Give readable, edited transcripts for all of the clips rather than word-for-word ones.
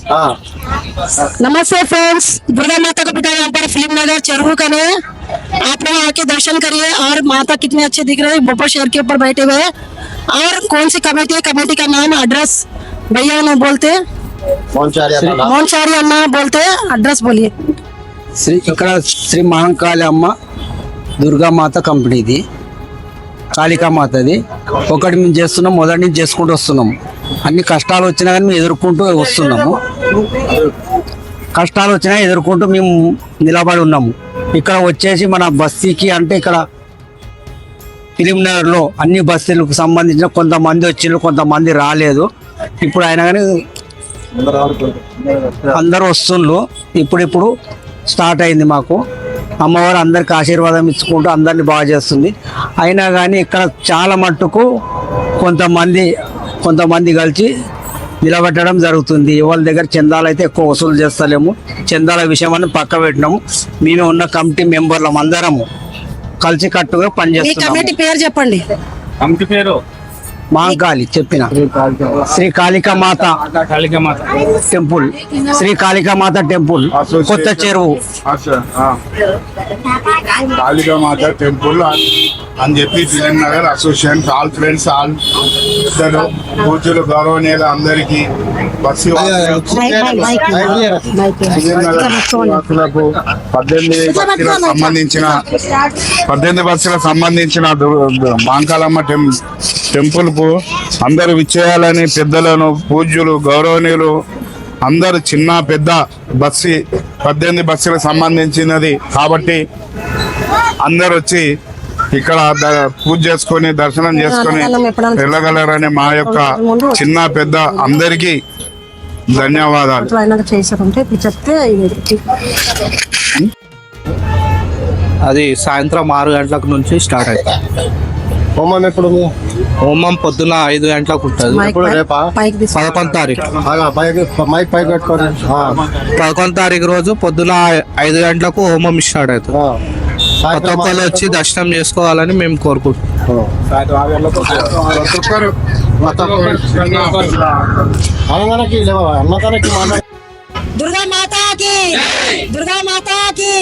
नमस्ते फ्रेंड्स, दुर्गा माता का पिता यहाँ पर फिल्म नगर चरहू का है। आप लोग आके दर्शन करिए और माता कितने अच्छे दिख रहे हैं, भोपाल शहर के ऊपर बैठे हुए हैं। और कौन सी कमेटी है, कमेटी का नाम एड्रेस भैया ना बोलते हैं, मोहनचारी अन्ना बोलते हैं, एड्रेस बोलिए। శ్రీ మహంకాళి అమ్మ దుర్గామాత కంపెనీది, కాళికామాతది. ఒకటి మేము చేస్తున్నాం, మొదటి నుంచి చేసుకుంటూ వస్తున్నాము. అన్ని కష్టాలు వచ్చినా కానీ మేము ఎదుర్కొంటూ వస్తున్నాము. కష్టాలు వచ్చినా ఎదుర్కొంటూ మేము నిలబడి ఉన్నాము. ఇక్కడ వచ్చేసి మన బస్తీకి అంటే ఇక్కడ ఫిలిం నగర్లో అన్ని బస్తీలకు సంబంధించిన కొంతమంది వచ్చిండ్రు, కొంతమంది రాలేదు. ఇప్పుడు అయినా కానీ అందరూ వస్తుండ్రు. ఇప్పుడు స్టార్ట్ అయింది. మాకు అమ్మవారు అందరికి ఆశీర్వాదం ఇచ్చుకుంటూ అందరినీ బాగా చేస్తుంది. అయినా కానీ ఇక్కడ చాలా మట్టుకు కొంతమంది కలిసి నిలబెట్టడం జరుగుతుంది. వాళ్ళ దగ్గర చందాలు అయితే ఎక్కువ వసూలు చేస్తలేము. చందాల విషయం అని పక్క పెట్టినాము. మేమే ఉన్న కమిటీ మెంబర్లం అందరము కలిసి కట్టుగా పనిచేస్తున్నాము. కమిటీ పేరు చెప్పండి. కమిటీ పేరు మహంకాళి చెప్పిన శ్రీ కాళికామాత టెంపుల్, శ్రీ కాళికామాత టెంపుల్, కొత్త చెరువు. కాళికామాత టెంపుల్ అని చెప్పి film Nagar association all friends all ఇద్దరు పూజలు గౌరవనీయులు అందరికీ బస్సు 18 బస్సులకు సంబంధించిన మహంకాళమ్మ టెంపుల్ కు అందరూ విచ్చేయాలని పెద్దలను పూజ్యులు గౌరవనీయులు అందరు చిన్న పెద్ద 18 బస్సులకు సంబంధించినది కాబట్టి అందరు వచ్చి ఇక్కడ పూజ చేసుకొని దర్శనం చేసుకొని వెళ్ళగలరని మా యొక్క చిన్న పెద్ద అందరికీ ధన్యవాదాలు. అది సాయంత్రం 6 గంటలకు నుంచి స్టార్ట్ అవుతుంది. హోమం పొద్దున 5 గంటలకు ఉంటుంది. 11 తారీఖు 11 తారీఖు రోజు పొద్దున 5 గంటలకు హోమం స్టార్ట్ అవుతుంది. కొత్త ఒక్కళ్ళు వచ్చి దర్శనం చేసుకోవాలని మేము కోరుకుంటున్నాం. दुर्गा माता की, दुर्गा माता की।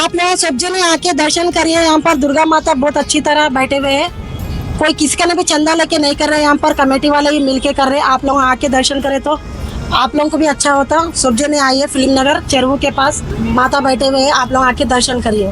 आप लोग सब जने आके दर्शन करिए। यहाँ पर दुर्गा माता बहुत अच्छी तरह बैठे हुए हैं। कोई किसी का भी चंदा लेके नहीं कर रहे, यहाँ पर कमेटी वाले भी मिलके कर रहे। आप लोग आके दर्शन करें तो आप लोगों को भी अच्छा होता। सब जने आइए, फिल्म नगर चरहू के पास माता बैठे हुए हैं, आप लोग आके दर्शन करिए।